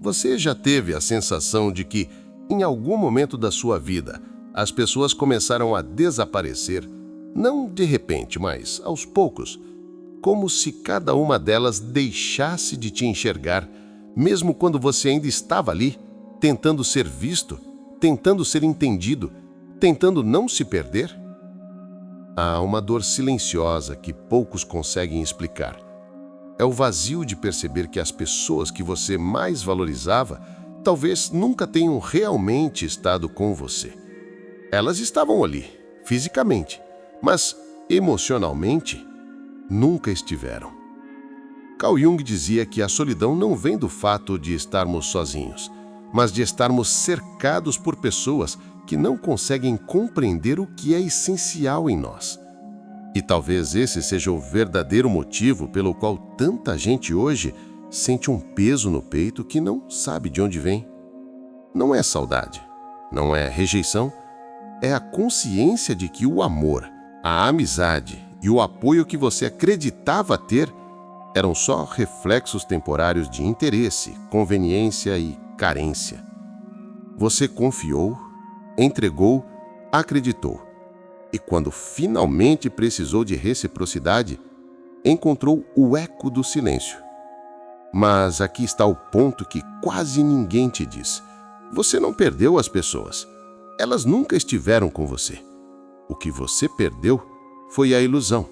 Você já teve a sensação de que, em algum momento da sua vida, as pessoas começaram a desaparecer, não de repente, mas aos poucos, como se cada uma delas deixasse de te enxergar, mesmo quando você ainda estava ali, tentando ser visto, tentando ser entendido, tentando não se perder? Há uma dor silenciosa que poucos conseguem explicar. É o vazio de perceber que as pessoas que você mais valorizava talvez nunca tenham realmente estado com você. Elas estavam ali, fisicamente, mas emocionalmente nunca estiveram. Carl Jung dizia que a solidão não vem do fato de estarmos sozinhos, mas de estarmos cercados por pessoas que não conseguem compreender o que é essencial em nós. E talvez esse seja o verdadeiro motivo pelo qual tanta gente hoje sente um peso no peito que não sabe de onde vem. Não é saudade, não é rejeição, é a consciência de que o amor, a amizade e o apoio que você acreditava ter eram só reflexos temporários de interesse, conveniência e carência. Você confiou, entregou, acreditou. E quando finalmente precisou de reciprocidade, encontrou o eco do silêncio. Mas aqui está o ponto que quase ninguém te diz. Você não perdeu as pessoas. Elas nunca estiveram com você. O que você perdeu foi a ilusão.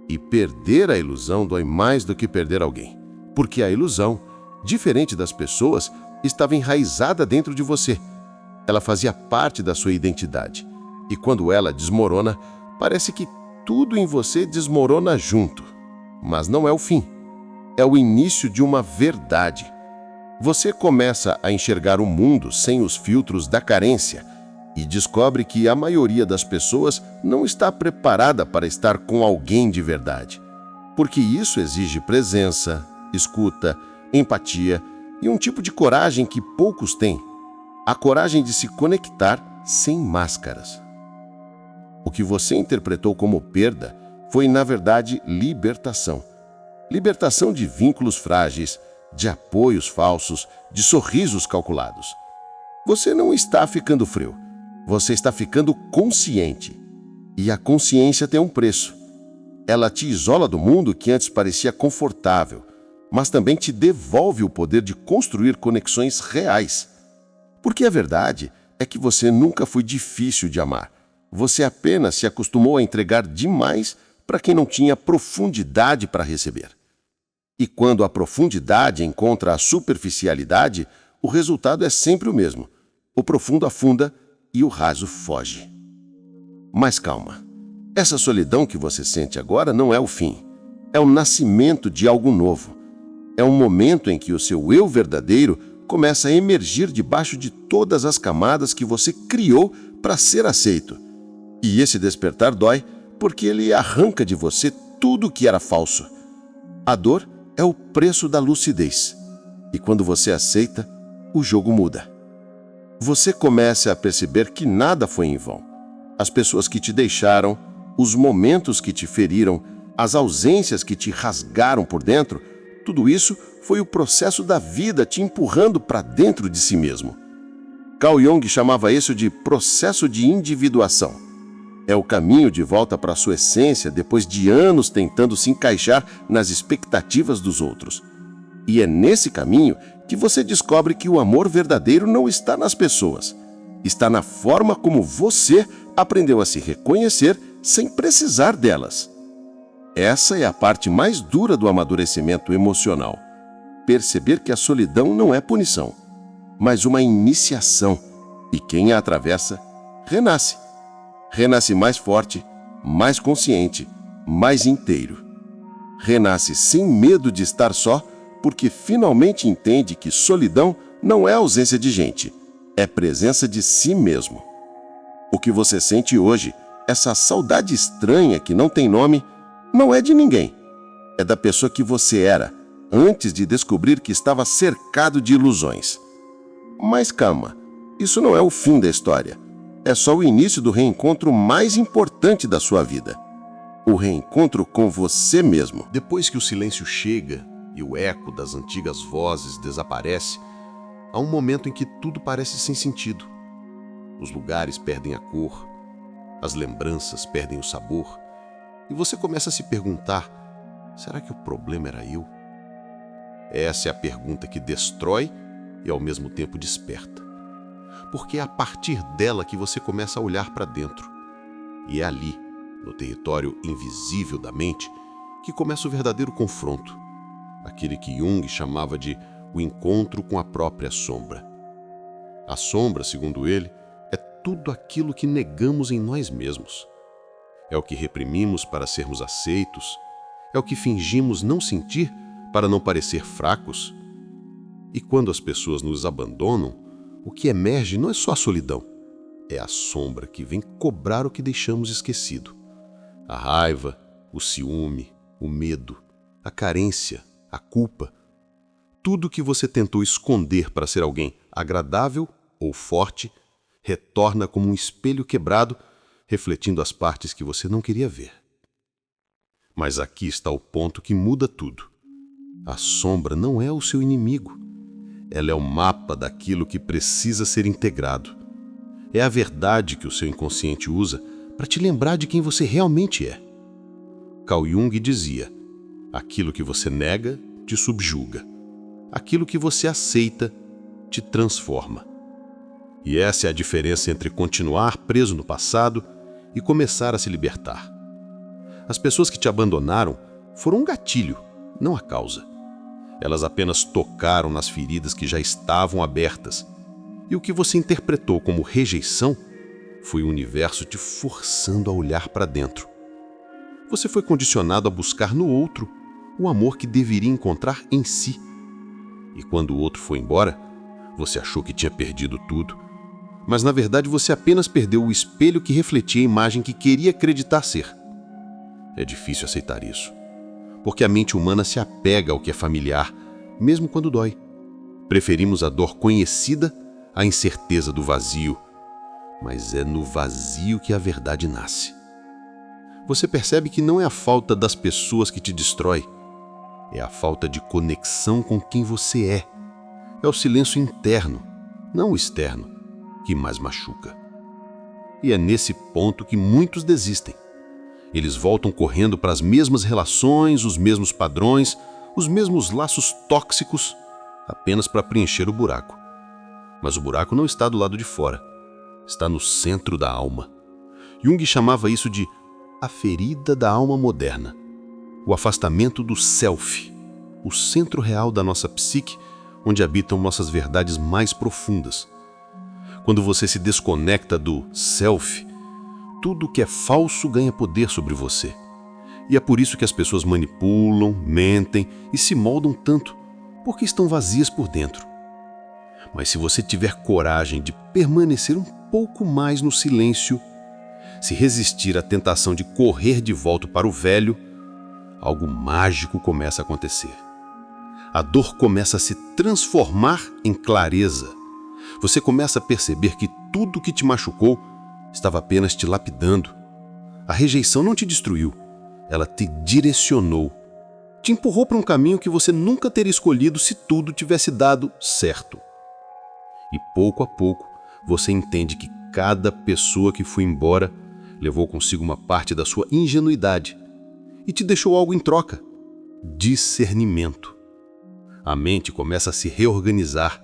E perder a ilusão dói mais do que perder alguém. Porque a ilusão, diferente das pessoas, estava enraizada dentro de você. Ela fazia parte da sua identidade. E quando ela desmorona, parece que tudo em você desmorona junto. Mas não é o fim. É o início de uma verdade. Você começa a enxergar o mundo sem os filtros da carência e descobre que a maioria das pessoas não está preparada para estar com alguém de verdade. Porque isso exige presença, escuta, empatia e um tipo de coragem que poucos têm. A coragem de se conectar sem máscaras. O que você interpretou como perda foi, na verdade, libertação. Libertação de vínculos frágeis, de apoios falsos, de sorrisos calculados. Você não está ficando frio, você está ficando consciente. E a consciência tem um preço. Ela te isola do mundo que antes parecia confortável, mas também te devolve o poder de construir conexões reais. Porque a verdade é que você nunca foi difícil de amar. Você apenas se acostumou a entregar demais para quem não tinha profundidade para receber. E quando a profundidade encontra a superficialidade, o resultado é sempre o mesmo. O profundo afunda e o raso foge. Mas calma. Essa solidão que você sente agora não é o fim. É o nascimento de algo novo. É um momento em que o seu eu verdadeiro começa a emergir debaixo de todas as camadas que você criou para ser aceito. E esse despertar dói porque ele arranca de você tudo o que era falso. A dor é o preço da lucidez. E quando você aceita, o jogo muda. Você começa a perceber que nada foi em vão. As pessoas que te deixaram, os momentos que te feriram, as ausências que te rasgaram por dentro, tudo isso foi o processo da vida te empurrando para dentro de si mesmo. Carl Jung chamava isso de processo de individuação. É o caminho de volta para a sua essência depois de anos tentando se encaixar nas expectativas dos outros. E é nesse caminho que você descobre que o amor verdadeiro não está nas pessoas. Está na forma como você aprendeu a se reconhecer sem precisar delas. Essa é a parte mais dura do amadurecimento emocional. Perceber que a solidão não é punição, mas uma iniciação. E quem a atravessa, renasce. Renasce mais forte, mais consciente, mais inteiro. Renasce sem medo de estar só, porque finalmente entende que solidão não é ausência de gente, é presença de si mesmo. O que você sente hoje, essa saudade estranha que não tem nome, não é de ninguém. É da pessoa que você era, antes de descobrir que estava cercado de ilusões. Mas calma, isso não é o fim da história. É só o início do reencontro mais importante da sua vida. O reencontro com você mesmo. Depois que o silêncio chega e o eco das antigas vozes desaparece, Há um momento em que tudo parece sem sentido. Os lugares perdem a cor, as lembranças perdem o sabor, e você começa a se perguntar: será que o problema era eu? Essa é a pergunta que destrói e ao mesmo tempo desperta. Porque é a partir dela que você começa a olhar para dentro. E é ali, no território invisível da mente, que começa o verdadeiro confronto. Aquele que Jung chamava de o encontro com a própria sombra. A sombra, segundo ele, é tudo aquilo que negamos em nós mesmos. É o que reprimimos para sermos aceitos, é o que fingimos não sentir para não parecer fracos. E quando as pessoas nos abandonam, o que emerge não é só a solidão, é a sombra que vem cobrar o que deixamos esquecido. A raiva, o ciúme, o medo, a carência, a culpa. Tudo que você tentou esconder para ser alguém agradável ou forte, retorna como um espelho quebrado, refletindo as partes que você não queria ver. Mas aqui está o ponto que muda tudo. A sombra não é o seu inimigo. Ela é o mapa daquilo que precisa ser integrado. É a verdade que o seu inconsciente usa para te lembrar de quem você realmente é. Carl Jung dizia: aquilo que você nega te subjuga. Aquilo que você aceita te transforma. E essa é a diferença entre continuar preso no passado e começar a se libertar. As pessoas que te abandonaram foram um gatilho, não a causa. Elas apenas tocaram nas feridas que já estavam abertas. E o que você interpretou como rejeição foi o universo te forçando a olhar para dentro. Você foi condicionado a buscar no outro o amor que deveria encontrar em si. E quando o outro foi embora, você achou que tinha perdido tudo. Mas na verdade você apenas perdeu o espelho que refletia a imagem que queria acreditar ser. É difícil aceitar isso, porque a mente humana se apega ao que é familiar, mesmo quando dói. Preferimos a dor conhecida à incerteza do vazio, mas é no vazio que a verdade nasce. Você percebe que não é a falta das pessoas que te destrói, é a falta de conexão com quem você é. É o silêncio interno, não o externo, que mais machuca. E é nesse ponto que muitos desistem. Eles voltam correndo para as mesmas relações, os mesmos padrões, os mesmos laços tóxicos, apenas para preencher o buraco. Mas o buraco não está do lado de fora, está no centro da alma. Jung chamava isso de a ferida da alma moderna, o afastamento do self, o centro real da nossa psique, onde habitam nossas verdades mais profundas. Quando você se desconecta do self, tudo que é falso ganha poder sobre você. E é por isso que as pessoas manipulam, mentem e se moldam tanto, porque estão vazias por dentro. Mas se você tiver coragem de permanecer um pouco mais no silêncio, se resistir à tentação de correr de volta para o velho, algo mágico começa a acontecer. A dor começa a se transformar em clareza. Você começa a perceber que tudo que te machucou estava apenas te lapidando. A rejeição não te destruiu, ela te direcionou. Te empurrou para um caminho que você nunca teria escolhido se tudo tivesse dado certo. E pouco a pouco, você entende que cada pessoa que foi embora levou consigo uma parte da sua ingenuidade e te deixou algo em troca: discernimento. A mente começa a se reorganizar.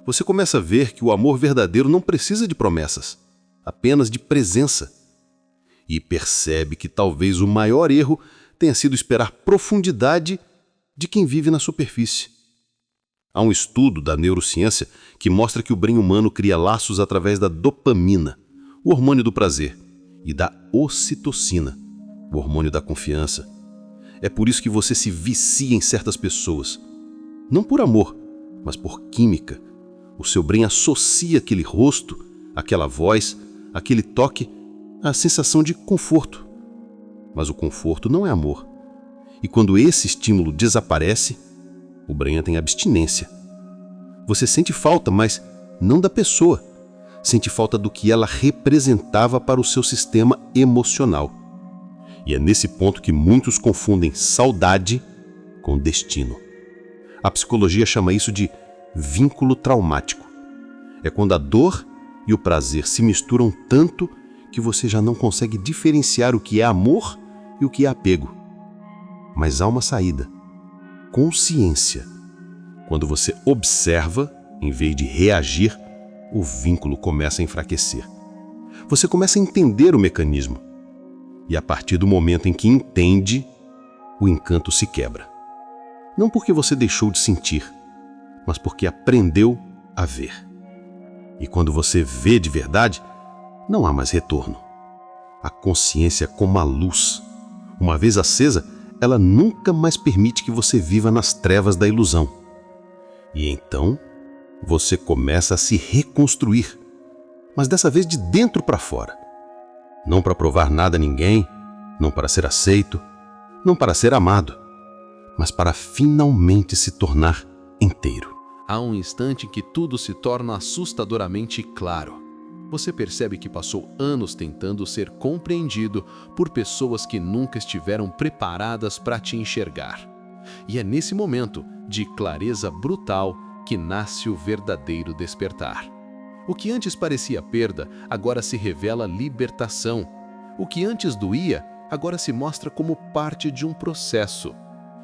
Você começa a ver que o amor verdadeiro não precisa de promessas, apenas de presença. E percebe que talvez o maior erro tenha sido esperar profundidade de quem vive na superfície. Há um estudo da neurociência que mostra que o brain humano cria laços através da dopamina, o hormônio do prazer, e da ocitocina, o hormônio da confiança. É por isso que você se vicia em certas pessoas. Não por amor, mas por química. O seu brain associa aquele rosto, aquela voz, aquele toque à sensação de conforto. Mas o conforto não é amor. E quando esse estímulo desaparece, o brain tem abstinência. Você sente falta, mas não da pessoa. Sente falta do que ela representava para o seu sistema emocional. E é nesse ponto que muitos confundem saudade com destino. A psicologia chama isso de vínculo traumático. É quando a dor e o prazer se misturam tanto que você já não consegue diferenciar o que é amor e o que é apego. Mas há uma saída: consciência. Quando você observa, em vez de reagir, o vínculo começa a enfraquecer. Você começa a entender o mecanismo. E a partir do momento em que entende, o encanto se quebra. Não porque você deixou de sentir, mas porque aprendeu a ver. E quando você vê de verdade, não há mais retorno. A consciência é como a luz. Uma vez acesa, ela nunca mais permite que você viva nas trevas da ilusão. E então, você começa a se reconstruir, mas dessa vez de dentro para fora. Não para provar nada a ninguém, não para ser aceito, não para ser amado, mas para finalmente se tornar inteiro. Há um instante em que tudo se torna assustadoramente claro. Você percebe que passou anos tentando ser compreendido por pessoas que nunca estiveram preparadas para te enxergar. E é nesse momento de clareza brutal que nasce o verdadeiro despertar. O que antes parecia perda, agora se revela libertação. O que antes doía, agora se mostra como parte de um processo.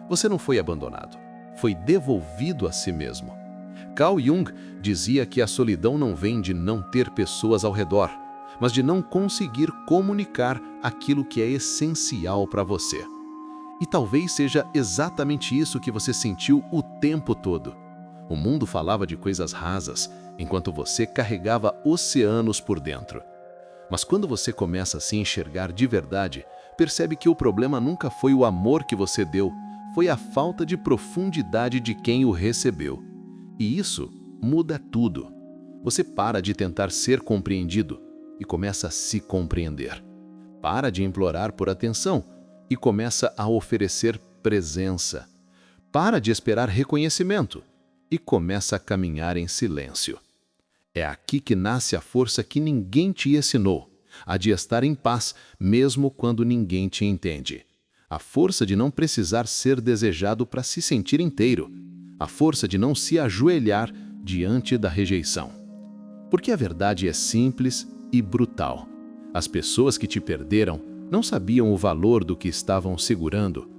Você não foi abandonado, foi devolvido a si mesmo. Carl Jung dizia que a solidão não vem de não ter pessoas ao redor, mas de não conseguir comunicar aquilo que é essencial para você. E talvez seja exatamente isso que você sentiu o tempo todo. O mundo falava de coisas rasas, enquanto você carregava oceanos por dentro. Mas quando você começa a se enxergar de verdade, percebe que o problema nunca foi o amor que você deu, foi a falta de profundidade de quem o recebeu. E isso muda tudo. Você para de tentar ser compreendido e começa a se compreender. Para de implorar por atenção e começa a oferecer presença. Para de esperar reconhecimento e começa a caminhar em silêncio. É aqui que nasce a força que ninguém te ensinou, a de estar em paz mesmo quando ninguém te entende. A força de não precisar ser desejado para se sentir inteiro. A força de não se ajoelhar diante da rejeição. Porque a verdade é simples e brutal. As pessoas que te perderam não sabiam o valor do que estavam segurando,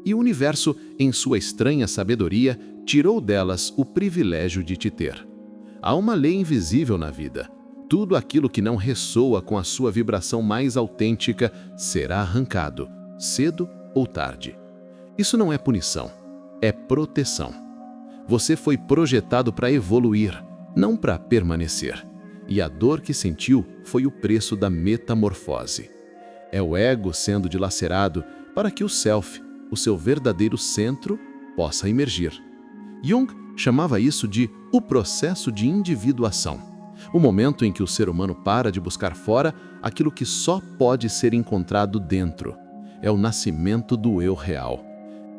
e o universo, em sua estranha sabedoria, tirou delas o privilégio de te ter. Há uma lei invisível na vida. Tudo aquilo que não ressoa com a sua vibração mais autêntica será arrancado, cedo ou tarde. Isso não é punição, é proteção. Você foi projetado para evoluir, não para permanecer. E a dor que sentiu foi o preço da metamorfose. É o ego sendo dilacerado para que o self, o seu verdadeiro centro, possa emergir. Jung chamava isso de o processo de individuação. O momento em que o ser humano para de buscar fora aquilo que só pode ser encontrado dentro. É o nascimento do eu real.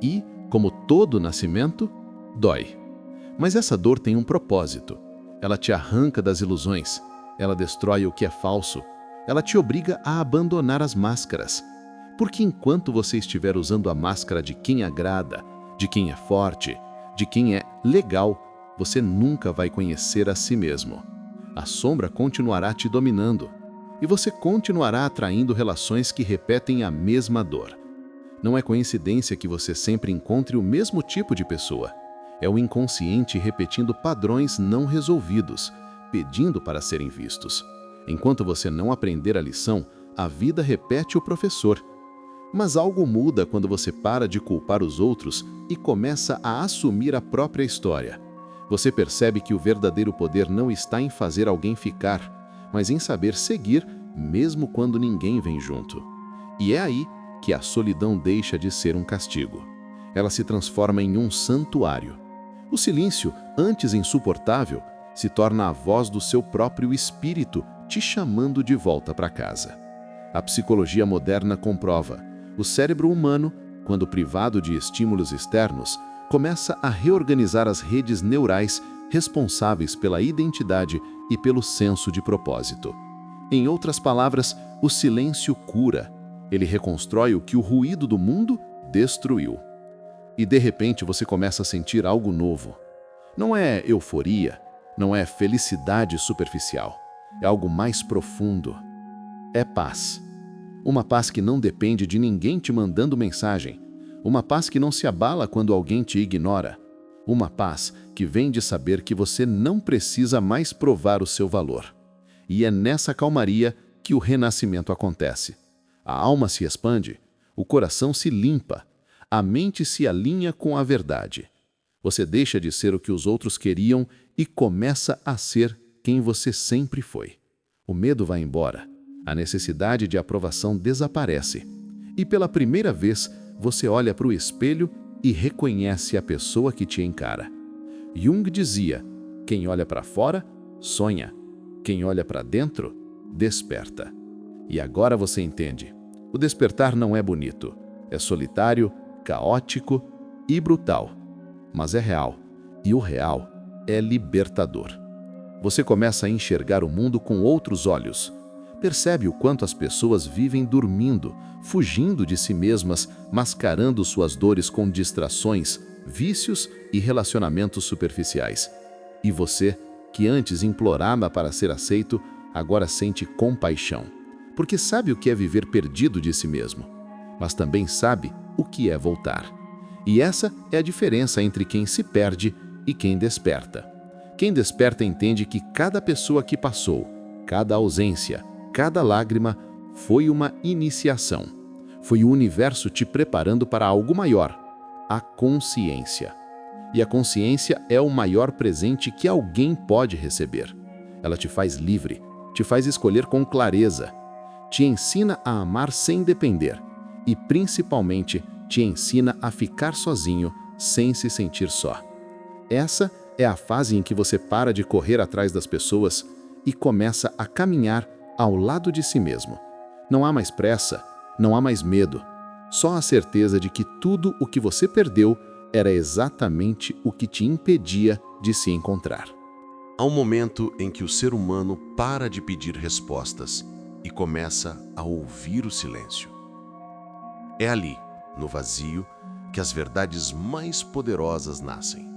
E, como todo nascimento, dói. Mas essa dor tem um propósito. Ela te arranca das ilusões, ela destrói o que é falso, ela te obriga a abandonar as máscaras. Porque enquanto você estiver usando a máscara de quem agrada, de quem é forte, de quem é legal, você nunca vai conhecer a si mesmo. A sombra continuará te dominando e você continuará atraindo relações que repetem a mesma dor. Não é coincidência que você sempre encontre o mesmo tipo de pessoa. É o inconsciente repetindo padrões não resolvidos, pedindo para serem vistos. Enquanto você não aprender a lição, a vida repete o professor. Mas algo muda quando você para de culpar os outros e começa a assumir a própria história. Você percebe que o verdadeiro poder não está em fazer alguém ficar, mas em saber seguir mesmo quando ninguém vem junto. E é aí que a solidão deixa de ser um castigo. Ela se transforma em um santuário. O silêncio, antes insuportável, se torna a voz do seu próprio espírito te chamando de volta para casa. A psicologia moderna comprova: o cérebro humano, quando privado de estímulos externos, começa a reorganizar as redes neurais responsáveis pela identidade e pelo senso de propósito. Em outras palavras, o silêncio cura. Ele reconstrói o que o ruído do mundo destruiu. E de repente você começa a sentir algo novo. Não é euforia, não é felicidade superficial. É algo mais profundo. É paz. Uma paz que não depende de ninguém te mandando mensagem. Uma paz que não se abala quando alguém te ignora. Uma paz que vem de saber que você não precisa mais provar o seu valor. E é nessa calmaria que o renascimento acontece. A alma se expande, o coração se limpa, a mente se alinha com a verdade. Você deixa de ser o que os outros queriam e começa a ser quem você sempre foi. O medo vai embora, a necessidade de aprovação desaparece. E pela primeira vez, você olha para o espelho e reconhece a pessoa que te encara. Jung dizia: quem olha para fora, sonha. Quem olha para dentro, desperta. E agora você entende. O despertar não é bonito. É solitário, caótico e brutal. Mas é real. E o real é libertador. Você começa a enxergar o mundo com outros olhos. Percebe o quanto as pessoas vivem dormindo, fugindo de si mesmas, mascarando suas dores com distrações, vícios e relacionamentos superficiais. E você, que antes implorava para ser aceito, agora sente compaixão, porque sabe o que é viver perdido de si mesmo, mas também sabe o que é voltar. E essa é a diferença entre quem se perde e quem desperta. Quem desperta entende que cada pessoa que passou, cada ausência, cada lágrima foi uma iniciação. Foi o universo te preparando para algo maior, a consciência. E a consciência é o maior presente que alguém pode receber. Ela te faz livre, te faz escolher com clareza, te ensina a amar sem depender e, principalmente, te ensina a ficar sozinho sem se sentir só. Essa é a fase em que você para de correr atrás das pessoas e começa a caminhar ao lado de si mesmo. Não há mais pressa, não há mais medo, só a certeza de que tudo o que você perdeu era exatamente o que te impedia de se encontrar. Há um momento em que o ser humano para de pedir respostas e começa a ouvir o silêncio. É ali, no vazio, que as verdades mais poderosas nascem.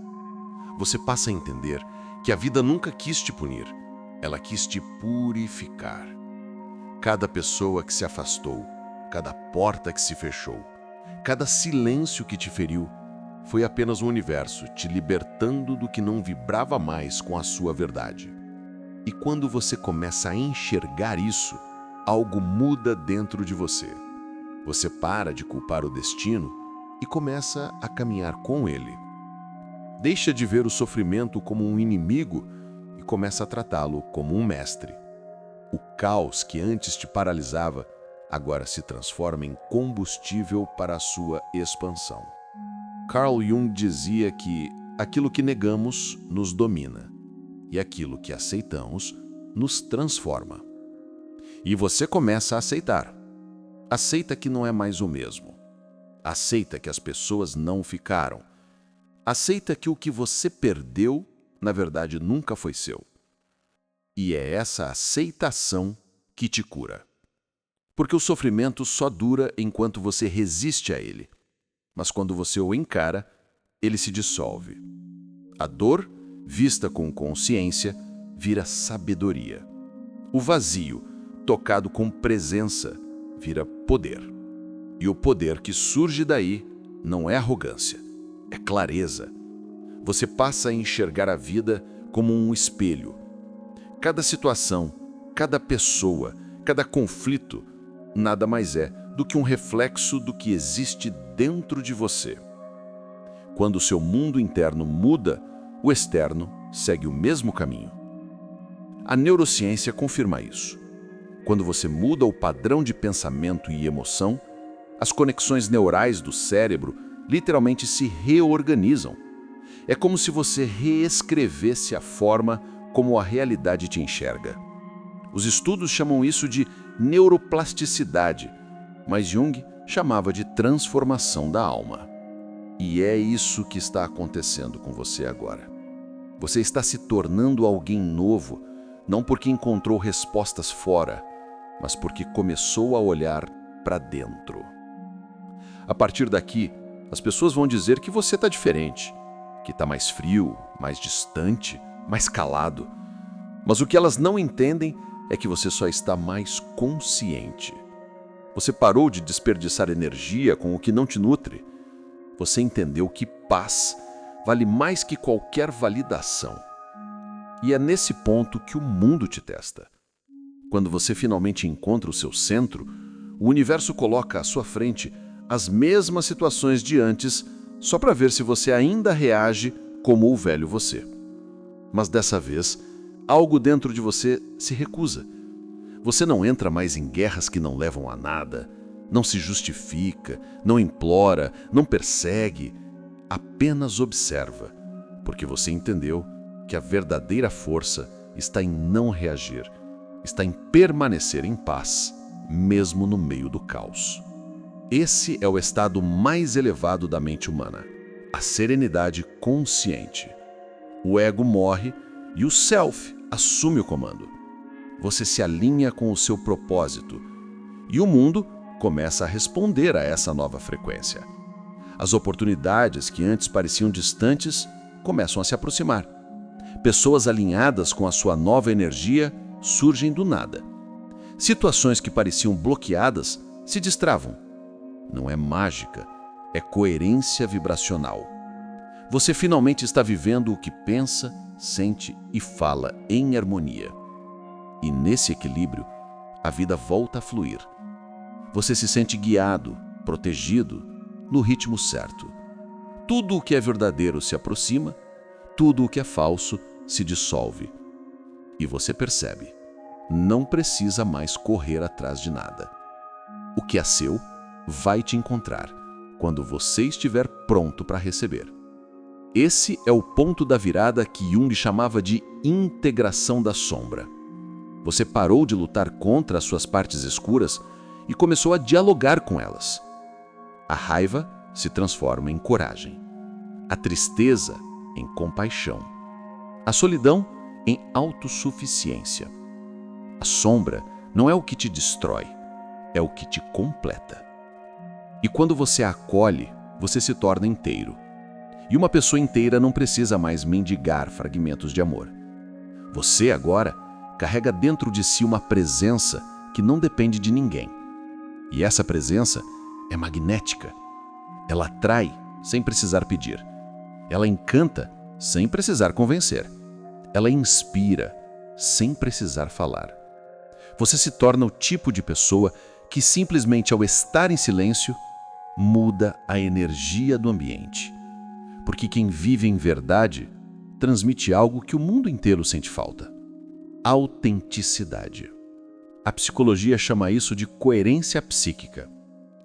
Você passa a entender que a vida nunca quis te punir, ela quis te purificar. Cada pessoa que se afastou, cada porta que se fechou, cada silêncio que te feriu, foi apenas o universo te libertando do que não vibrava mais com a sua verdade. E quando você começa a enxergar isso, algo muda dentro de você. Você para de culpar o destino e começa a caminhar com ele. Deixa de ver o sofrimento como um inimigo e começa a tratá-lo como um mestre. O caos que antes te paralisava agora se transforma em combustível para a sua expansão. Carl Jung dizia que aquilo que negamos nos domina e aquilo que aceitamos nos transforma. E você começa a aceitar. Aceita que não é mais o mesmo. Aceita que as pessoas não ficaram. Aceita que o que você perdeu, na verdade, nunca foi seu. E é essa aceitação que te cura. Porque o sofrimento só dura enquanto você resiste a ele. Mas quando você o encara, ele se dissolve. A dor, vista com consciência, vira sabedoria. O vazio, tocado com presença, vira poder. E o poder que surge daí não é arrogância, é clareza. Você passa a enxergar a vida como um espelho. Cada situação, cada pessoa, cada conflito, nada mais é do que um reflexo do que existe dentro de você. Quando o seu mundo interno muda, o externo segue o mesmo caminho. A neurociência confirma isso. Quando você muda o padrão de pensamento e emoção, as conexões neurais do cérebro literalmente se reorganizam. É como se você reescrevesse a forma como a realidade te enxerga. Os estudos chamam isso de neuroplasticidade, mas Jung chamava de transformação da alma. E é isso que está acontecendo com você agora. Você está se tornando alguém novo, não porque encontrou respostas fora, mas porque começou a olhar para dentro. A partir daqui, as pessoas vão dizer que você está diferente, que está mais frio, mais distante, mais calado. Mas o que elas não entendem é que você só está mais consciente. Você parou de desperdiçar energia com o que não te nutre. Você entendeu que paz vale mais que qualquer validação. E é nesse ponto que o mundo te testa. Quando você finalmente encontra o seu centro, o universo coloca à sua frente as mesmas situações de antes, só para ver se você ainda reage como o velho você. Mas dessa vez, algo dentro de você se recusa. Você não entra mais em guerras que não levam a nada, não se justifica, não implora, não persegue, apenas observa, porque você entendeu que a verdadeira força está em não reagir, está em permanecer em paz, mesmo no meio do caos. Esse é o estado mais elevado da mente humana, a serenidade consciente. O ego morre e o self assume o comando. Você se alinha com o seu propósito e o mundo começa a responder a essa nova frequência. As oportunidades que antes pareciam distantes começam a se aproximar. Pessoas alinhadas com a sua nova energia surgem do nada. Situações que pareciam bloqueadas se destravam. Não é mágica, é coerência vibracional. Você finalmente está vivendo o que pensa, sente e fala em harmonia. E nesse equilíbrio, a vida volta a fluir. Você se sente guiado, protegido, no ritmo certo. Tudo o que é verdadeiro se aproxima, tudo o que é falso se dissolve. E você percebe, não precisa mais correr atrás de nada. O que é seu vai te encontrar quando você estiver pronto para receber. Esse é o ponto da virada que Jung chamava de integração da sombra. Você parou de lutar contra as suas partes escuras e começou a dialogar com elas. A raiva se transforma em coragem, a tristeza em compaixão, a solidão em autossuficiência. A sombra não é o que te destrói, é o que te completa. E quando você a acolhe, você se torna inteiro. E uma pessoa inteira não precisa mais mendigar fragmentos de amor. Você agora carrega dentro de si uma presença que não depende de ninguém. E essa presença é magnética. Ela atrai sem precisar pedir. Ela encanta sem precisar convencer. Ela inspira sem precisar falar. Você se torna o tipo de pessoa que simplesmente ao estar em silêncio muda a energia do ambiente. Porque quem vive em verdade transmite algo que o mundo inteiro sente falta: autenticidade. A psicologia chama isso de coerência psíquica.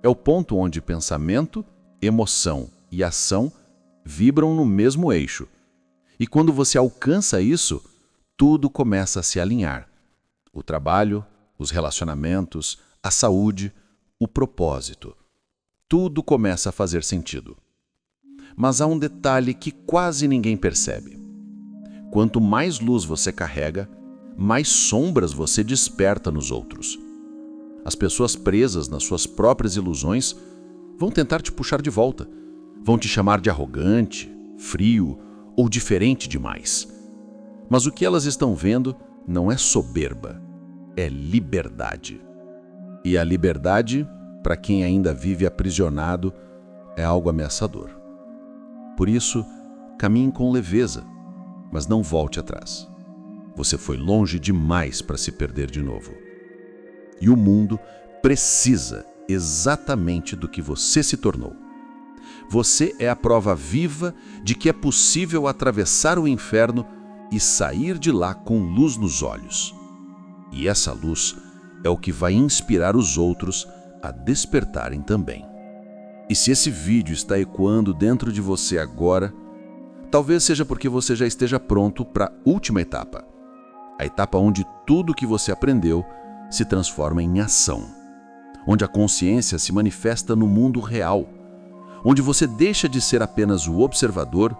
É o ponto onde pensamento, emoção e ação vibram no mesmo eixo. E quando você alcança isso, tudo começa a se alinhar. O trabalho, os relacionamentos, a saúde, o propósito. Tudo começa a fazer sentido. Mas há um detalhe que quase ninguém percebe. Quanto mais luz você carrega, mais sombras você desperta nos outros. As pessoas presas nas suas próprias ilusões vão tentar te puxar de volta. Vão te chamar de arrogante, frio ou diferente demais. Mas o que elas estão vendo não é soberba, é liberdade. E a liberdade, para quem ainda vive aprisionado, é algo ameaçador. Por isso, caminhe com leveza, mas não volte atrás. Você foi longe demais para se perder de novo. E o mundo precisa exatamente do que você se tornou. Você é a prova viva de que é possível atravessar o inferno e sair de lá com luz nos olhos. E essa luz é o que vai inspirar os outros a despertarem também. E se esse vídeo está ecoando dentro de você agora, talvez seja porque você já esteja pronto para a última etapa. A etapa onde tudo o que você aprendeu se transforma em ação. Onde a consciência se manifesta no mundo real. Onde você deixa de ser apenas o observador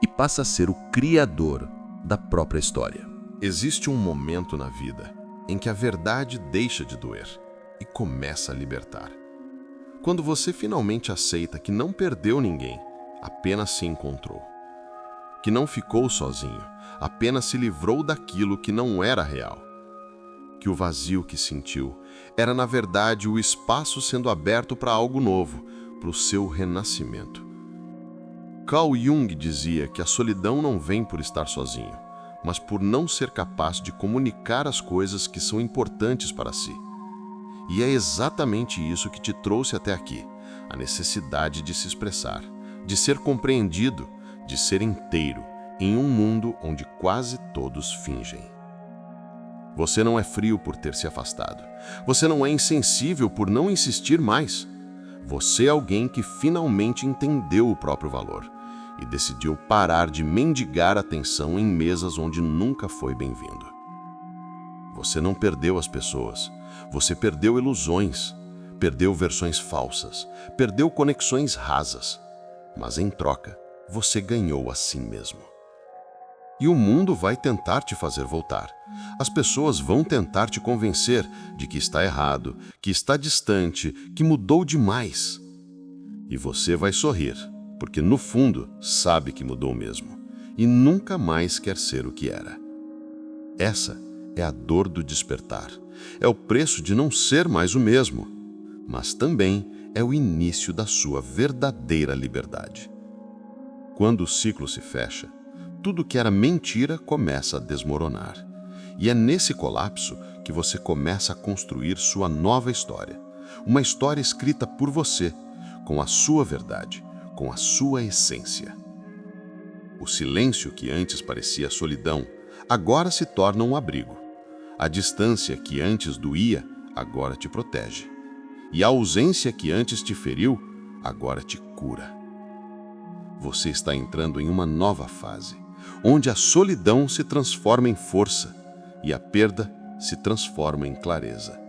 e passa a ser o criador da própria história. Existe um momento na vida em que a verdade deixa de doer e começa a libertar. Quando você finalmente aceita que não perdeu ninguém, apenas se encontrou. que não ficou sozinho, apenas se livrou daquilo que não era real. Que o vazio que sentiu era, na verdade, o espaço sendo aberto para algo novo, para o seu renascimento. Carl Jung dizia que a solidão não vem por estar sozinho, mas por não ser capaz de comunicar as coisas que são importantes para si. E é exatamente isso que te trouxe até aqui, a necessidade de se expressar, de ser compreendido, de ser inteiro, em um mundo onde quase todos fingem. Você não é frio por ter se afastado. Você não é insensível por não insistir mais. Você é alguém que finalmente entendeu o próprio valor e decidiu parar de mendigar atenção em mesas onde nunca foi bem-vindo. Você não perdeu as pessoas. Você perdeu ilusões, perdeu versões falsas, perdeu conexões rasas. Mas em troca, você ganhou a si mesmo. E o mundo vai tentar te fazer voltar. As pessoas vão tentar te convencer de que está errado, que está distante, que mudou demais. E você vai sorrir, porque no fundo sabe que mudou mesmo e nunca mais quer ser o que era. Essa é a dor do despertar. É o preço de não ser mais o mesmo, mas também é o início da sua verdadeira liberdade. Quando o ciclo se fecha, tudo que era mentira começa a desmoronar. E é nesse colapso que você começa a construir sua nova história. Uma história escrita por você, com a sua verdade, com a sua essência. O silêncio que antes parecia solidão, agora se torna um abrigo. A distância que antes doía, agora te protege. E a ausência que antes te feriu, agora te cura. Você está entrando em uma nova fase, onde a solidão se transforma em força e a perda se transforma em clareza.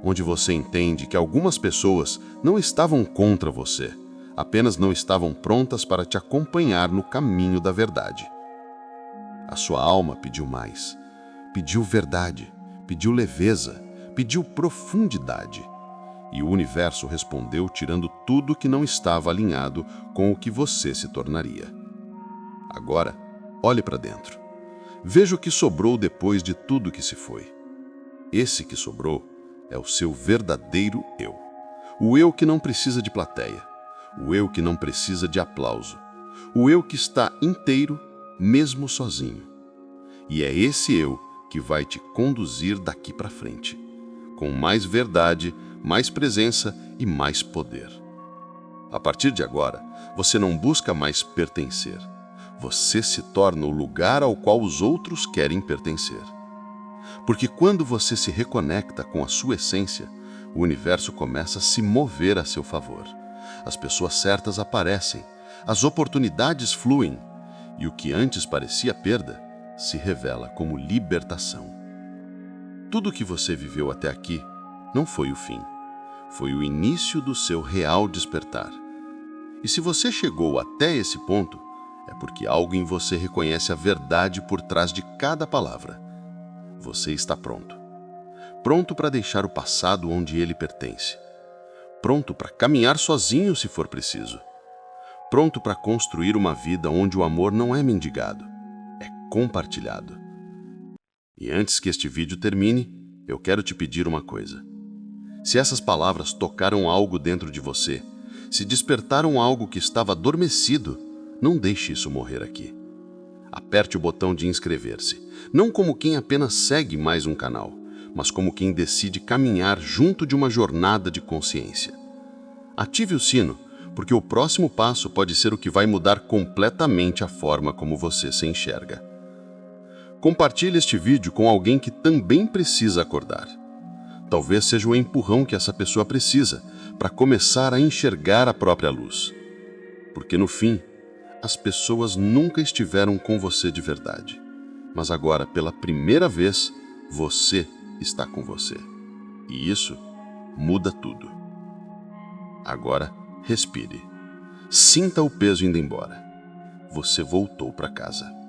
Onde você entende que algumas pessoas não estavam contra você, apenas não estavam prontas para te acompanhar no caminho da verdade. A sua alma pediu mais, pediu verdade, pediu leveza, pediu profundidade. E o universo respondeu tirando tudo que não estava alinhado com o que você se tornaria. Agora, olhe para dentro. Veja o que sobrou depois de tudo que se foi. Esse que sobrou é o seu verdadeiro eu. O eu que não precisa de plateia. O eu que não precisa de aplauso. O eu que está inteiro, mesmo sozinho. E é esse eu que vai te conduzir daqui para frente, com mais verdade, mais presença e mais poder. A partir de agora, você não busca mais pertencer. Você se torna o lugar ao qual os outros querem pertencer. Porque quando você se reconecta com a sua essência, o universo começa a se mover a seu favor. As pessoas certas aparecem, as oportunidades fluem, e o que antes parecia perda se revela como libertação. Tudo o que você viveu até aqui não foi o fim. Foi o início do seu real despertar. E se você chegou até esse ponto, é porque algo em você reconhece a verdade por trás de cada palavra. Você está pronto. Pronto para deixar o passado onde ele pertence. Pronto para caminhar sozinho se for preciso. Pronto para construir uma vida onde o amor não é mendigado, é compartilhado. E antes que este vídeo termine, eu quero te pedir uma coisa. Se essas palavras tocaram algo dentro de você, se despertaram algo que estava adormecido, não deixe isso morrer aqui. Aperte o botão de inscrever-se, não como quem apenas segue mais um canal, mas como quem decide caminhar junto de uma jornada de consciência. Ative o sino, porque o próximo passo pode ser o que vai mudar completamente a forma como você se enxerga. Compartilhe este vídeo com alguém que também precisa acordar. Talvez seja o empurrão que essa pessoa precisa para começar a enxergar a própria luz. Porque no fim, as pessoas nunca estiveram com você de verdade. Mas agora, pela primeira vez, você está com você. E isso muda tudo. Agora, respire. Sinta o peso indo embora. Você voltou para casa.